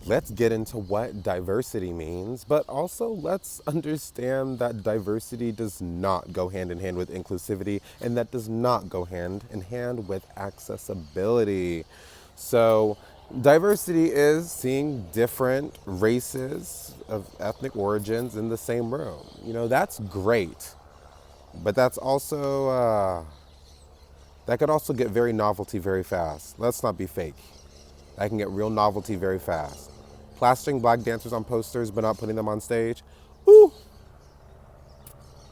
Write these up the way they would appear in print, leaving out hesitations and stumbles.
let's get into what diversity means, but also let's understand that diversity does not go hand in hand with inclusivity, and that does not go hand in hand with accessibility. So, diversity is seeing different races of ethnic origins in the same room. That's great, but that could also get very novelty very fast. Let's not be fake. That can get real novelty very fast. Plastering black dancers on posters but not putting them on stage. Ooh,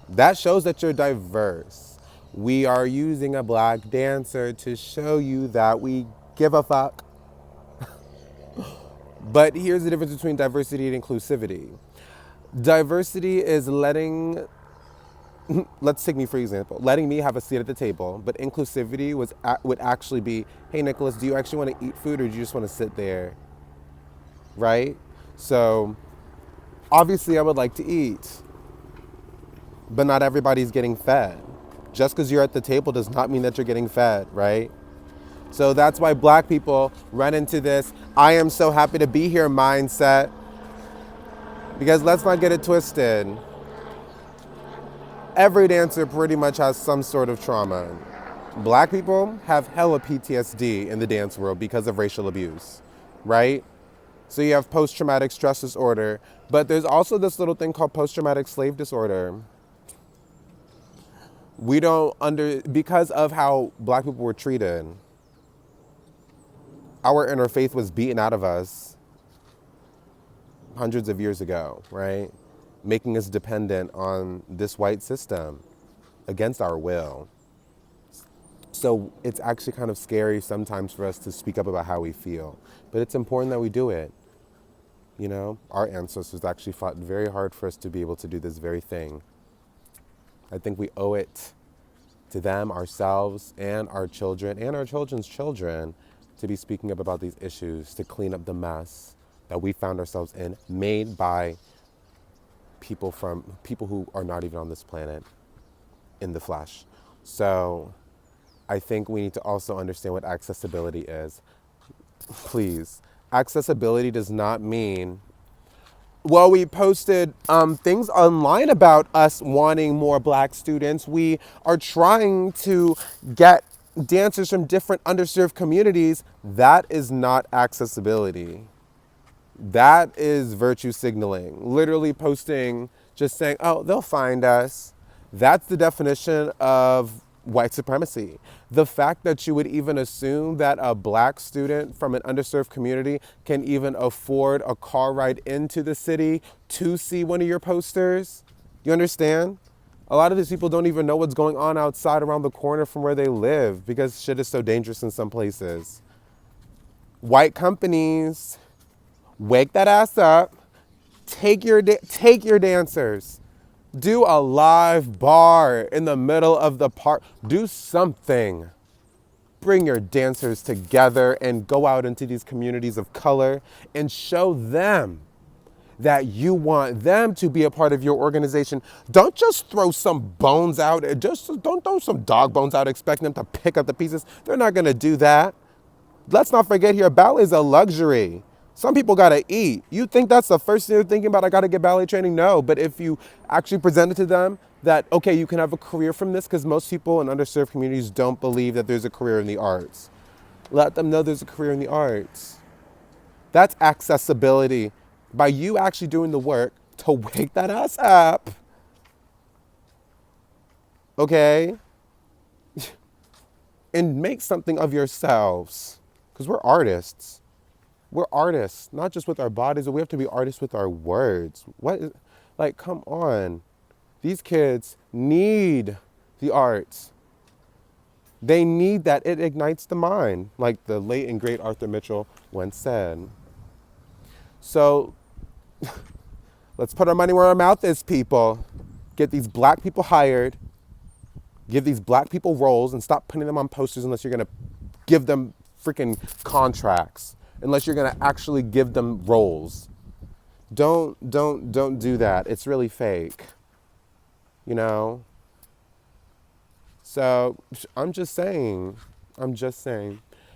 that shows that you're diverse. We are using a black dancer to show you that we give a fuck. But here's the difference between diversity and inclusivity. Diversity is let's take me for example, letting me have a seat at the table, but inclusivity would actually be, hey Nicholas, do you actually want to eat food or do you just want to sit there? Right? So obviously I would like to eat, but not everybody's getting fed. Just because you're at the table does not mean that you're getting fed, right? So that's why black people run into this I am so happy to be here mindset, because let's not get it twisted. Every dancer pretty much has some sort of trauma. Black people have hella PTSD in the dance world because of racial abuse, right? So you have post-traumatic stress disorder, but there's also this little thing called post-traumatic slave disorder. We don't because of how black people were treated, our interfaith was beaten out of us hundreds of years ago, right? Making us dependent on this white system against our will. So it's actually kind of scary sometimes for us to speak up about how we feel, but it's important that we do it. Our ancestors actually fought very hard for us to be able to do this very thing. I think we owe it to them, ourselves, and our children, and our children's children, to be speaking up about these issues, to clean up the mess that we found ourselves in, made by people who are not even on this planet in the flesh. So I think we need to also understand what accessibility is. Please, accessibility does not mean, well, we posted things online about us wanting more black students. We are trying to get dancers from different underserved communities. That is not accessibility. That is virtue signaling. Literally posting, just saying, oh, they'll find us. That's the definition of white supremacy. The fact that you would even assume that a black student from an underserved community can even afford a car ride into the city to see one of your posters. You understand? A lot of these people don't even know what's going on outside around the corner from where they live because shit is so dangerous in some places. White companies, wake that ass up. Take your dancers. Do a live bar in the middle of the park. Do something. Bring your dancers together and go out into these communities of color and show them that you want them to be a part of your organization. Don't just throw some bones out. Just don't throw some dog bones out expecting them to pick up the pieces. They're not going to do that. Let's not forget here, ballet is a luxury. Some people gotta eat. You think that's the first thing they're thinking about? I gotta get ballet training? No, but if you actually present it to them that, okay, you can have a career from this, because most people in underserved communities don't believe that there's a career in the arts. Let them know there's a career in the arts. That's accessibility. By you actually doing the work to wake that ass up, okay? And make something of yourselves, because we're artists. We're artists, not just with our bodies, but we have to be artists with our words. Come on. These kids need the arts. They need that. It ignites the mind, like the late and great Arthur Mitchell once said. So let's put our money where our mouth is, people. Get these black people hired. Give these black people roles and stop putting them on posters unless you're going to give them freaking contracts. Unless you're gonna actually give them roles. Don't do that. It's really fake. So I'm just saying.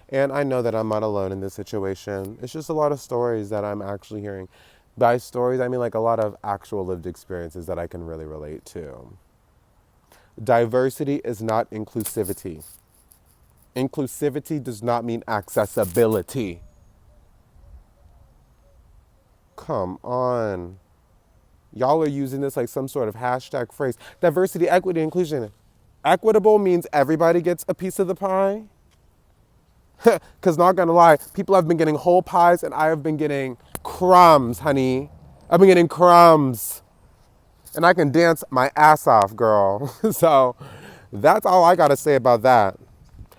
And I know that I'm not alone in this situation. It's just a lot of stories that I'm actually hearing. By stories, I mean like a lot of actual lived experiences that I can really relate to. Diversity is not inclusivity. Inclusivity does not mean accessibility. Come on. Y'all are using this like some sort of hashtag phrase. Diversity, equity, inclusion. Equitable means everybody gets a piece of the pie. Because not gonna lie, people have been getting whole pies and I have been getting crumbs, honey. I've been getting crumbs. And I can dance my ass off, girl. So that's all I gotta say about that.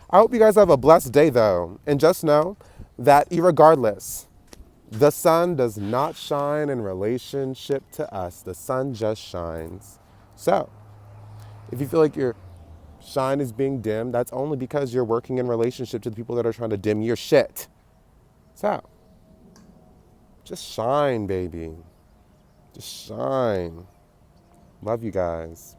I hope you guys have a blessed day though. And just know that irregardless, the sun does not shine in relationship to us. The sun just shines. So if you feel like your shine is being dimmed, that's only because you're working in relationship to the people that are trying to dim your shit. So just shine, baby. Just shine. Love you guys.